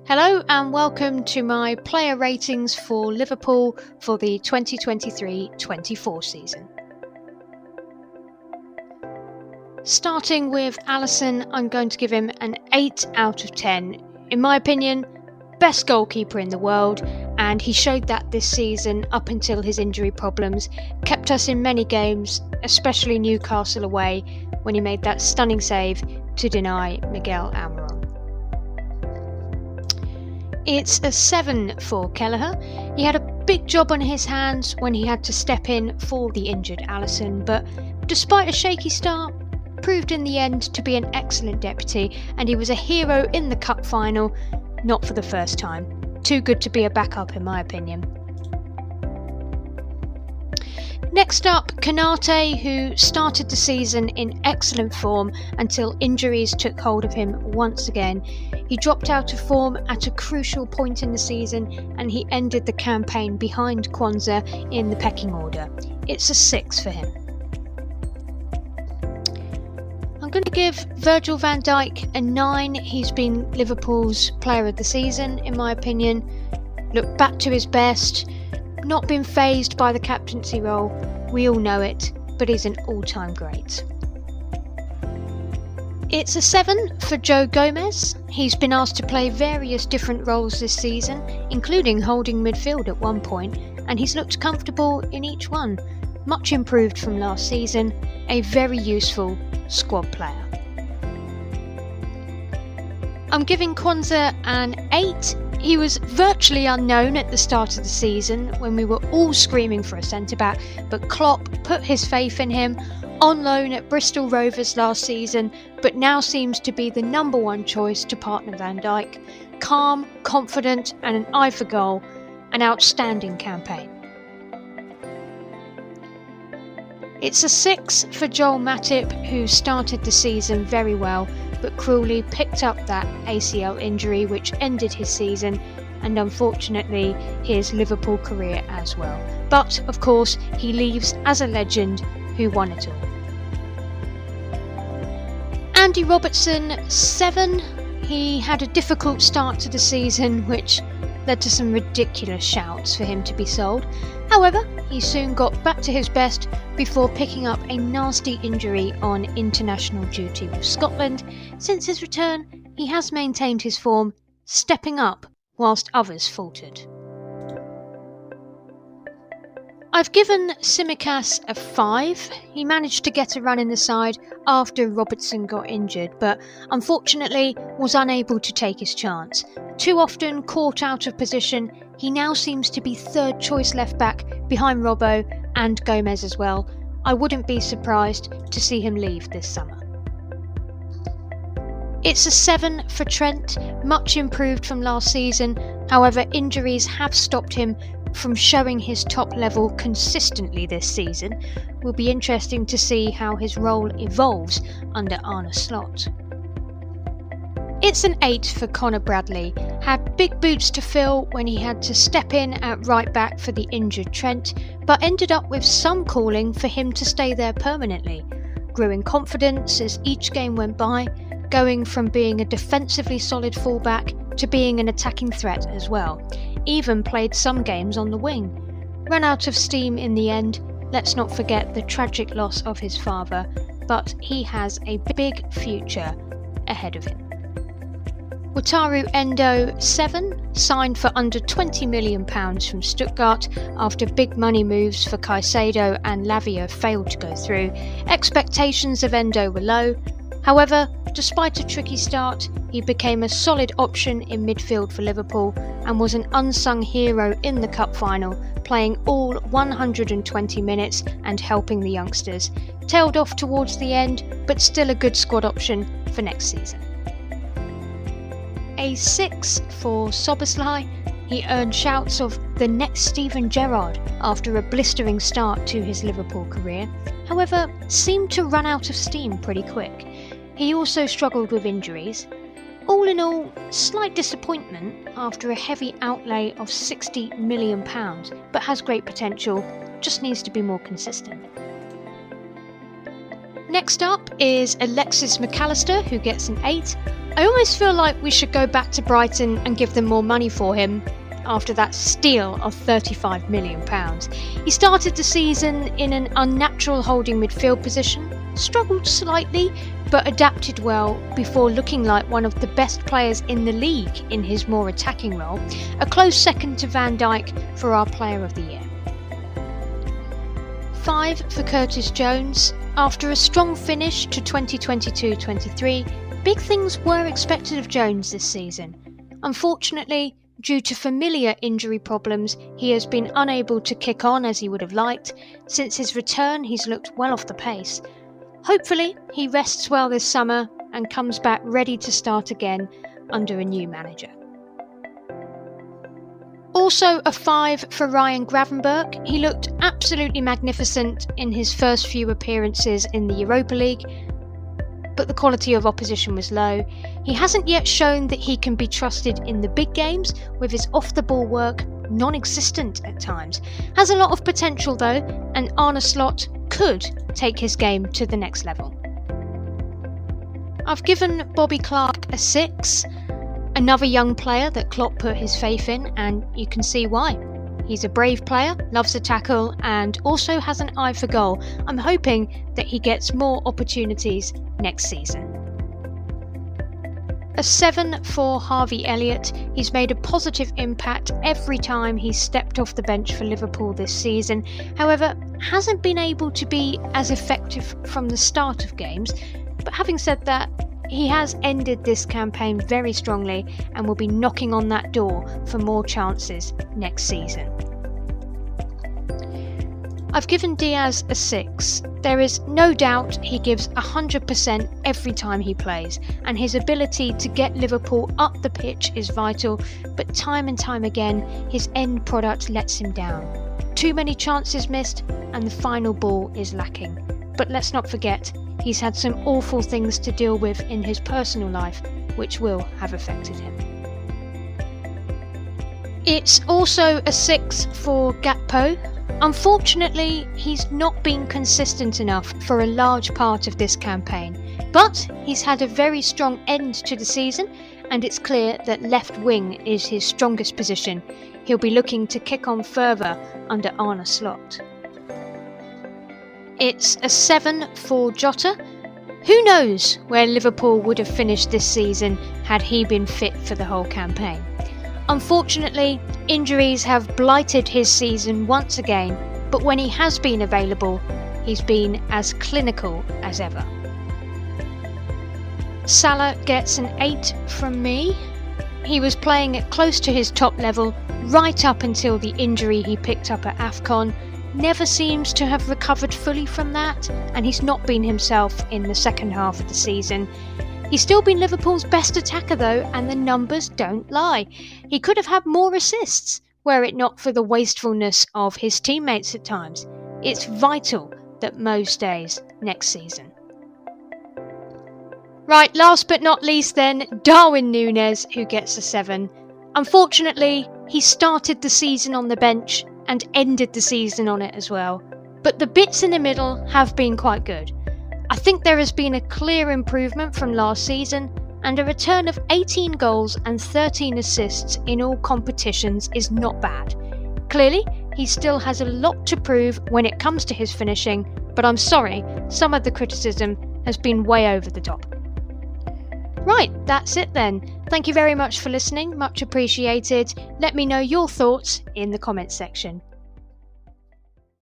Hello and welcome to my player ratings for Liverpool for the 2023-24 season. Starting with Alisson, I'm going to give him an 8 out of 10. In my opinion, best goalkeeper in the world, and he showed that this season up until his injury problems, kept us in many games, especially Newcastle away, when he made that stunning save to deny Miguel Almiron. It's a 7 for Kelleher. He had a big job on his hands when he had to step in for the injured Alisson, but despite a shaky start, proved in the end to be an excellent deputy, and he was a hero in the cup final, not for the first time. Too good to be a backup in my opinion. Next up, Konate, who started the season in excellent form until injuries took hold of him once again. He dropped out of form at a crucial point in the season, and he ended the campaign behind Kwanzaa in the pecking order. It's a 6 for him. I'm going to give Virgil van Dijk a 9. He's been Liverpool's player of the season, in my opinion. Looked back to his best. Not been fazed by the captaincy role, we all know it, but he's an all-time great. It's a 7 for Joe Gomez. He's been asked to play various different roles this season, including holding midfield at one point, and he's looked comfortable in each one. Much improved from last season, a very useful squad player. I'm giving Kwanzaa an 8. He was virtually unknown at the start of the season when we were all screaming for a centre-back, but Klopp put his faith in him, on loan at Bristol Rovers last season, but now seems to be the number one choice to partner Van Dijk. Calm, confident and an eye for goal. An outstanding campaign. It's a 6 for Joel Matip, who started the season very well, but cruelly picked up that ACL injury which ended his season and unfortunately his Liverpool career as well. But of course he leaves as a legend who won it all. Andy Robertson, 7. He had a difficult start to the season which led to some ridiculous shouts for him to be sold. However, he soon got back to his best before picking up a nasty injury on international duty with Scotland. Since his return, he has maintained his form, stepping up whilst others faltered. I've given Tsimikas a 5. He managed to get a run in the side after Robertson got injured, but unfortunately was unable to take his chance. Too often caught out of position, he now seems to be third choice left back behind Robbo and Gomez as well. I wouldn't be surprised to see him leave this summer. It's a 7 for Trent, much improved from last season. However, injuries have stopped him from showing his top level consistently this season. Will be interesting to see how his role evolves under Arne Slot. It's an 8 for Connor Bradley. Had big boots to fill when he had to step in at right back for the injured Trent, but ended up with some calling for him to stay there permanently. Grew in confidence as each game went by, going from being a defensively solid fullback to being an attacking threat as well. Even played some games on the wing. Ran out of steam in the end. Let's not forget the tragic loss of his father, but he has a big future ahead of him. Wataru Endo, 7, signed for under £20 million from Stuttgart after big money moves for Caicedo and Lavia failed to go through. Expectations of Endo were low. However, despite a tricky start, he became a solid option in midfield for Liverpool and was an unsung hero in the cup final, playing all 120 minutes and helping the youngsters. Tailed off towards the end, but still a good squad option for next season. A 6 for Szoboszlai. He earned shouts of the next Steven Gerrard after a blistering start to his Liverpool career, however seemed to run out of steam pretty quick. He also struggled with injuries. All in all, slight disappointment after a heavy outlay of £60 million, but has great potential, just needs to be more consistent. Next up is Alexis McAllister, who gets an 8. I almost feel like we should go back to Brighton and give them more money for him after that steal of £35 million. He started the season in an unnatural holding midfield position, struggled slightly but adapted well before looking like one of the best players in the league in his more attacking role, a close second to Van Dijk for our Player of the Year. 5 for Curtis Jones. After a strong finish to 2022-23, big things were expected of Jones this season. Unfortunately, due to familiar injury problems, he has been unable to kick on as he would have liked. Since his return, he's looked well off the pace. Hopefully, he rests well this summer and comes back ready to start again under a new manager. Also a 5 for Ryan Gravenberch. He looked absolutely magnificent in his first few appearances in the Europa League, but the quality of opposition was low. He hasn't yet shown that he can be trusted in the big games, with his off-the-ball work non-existent at times. Has a lot of potential though, and Arne Slot could take his game to the next level. I've given Bobby Clark a 6. Another young player that Klopp put his faith in, and you can see why. He's a brave player, loves a tackle, and also has an eye for goal. I'm hoping that he gets more opportunities next season. A 7 for Harvey Elliott. He's made a positive impact every time he's stepped off the bench for Liverpool this season. However, hasn't been able to be as effective from the start of games. But having said that, he has ended this campaign very strongly and will be knocking on that door for more chances next season. I've given Diaz a 6. There is no doubt he gives 100% every time he plays, and his ability to get Liverpool up the pitch is vital, but time and time again his end product lets him down. Too many chances missed and the final ball is lacking. But let's not forget, he's had some awful things to deal with in his personal life, which will have affected him. It's also a 6 for Gakpo. Unfortunately, he's not been consistent enough for a large part of this campaign, but he's had a very strong end to the season, and it's clear that left wing is his strongest position. He'll be looking to kick on further under Arne Slot. It's a 7 for Jota. Who knows where Liverpool would have finished this season had he been fit for the whole campaign. Unfortunately, injuries have blighted his season once again, but when he has been available, he's been as clinical as ever. Salah gets an 8 from me. He was playing at close to his top level right up until the injury he picked up at AFCON. Never seems to have recovered fully from that, and he's not been himself in the second half of the season. He's still been Liverpool's best attacker though, and the numbers don't lie. He could have had more assists, were it not for the wastefulness of his teammates at times. It's vital that Mo stays next season. Right, last but not least then, Darwin Núñez, who gets a 7. Unfortunately, he started the season on the bench and ended the season on it as well. But the bits in the middle have been quite good. I think there has been a clear improvement from last season, and a return of 18 goals and 13 assists in all competitions is not bad. Clearly, he still has a lot to prove when it comes to his finishing, but I'm sorry, some of the criticism has been way over the top. Right, that's it then. Thank you very much for listening, much appreciated. Let me know your thoughts in the comments section.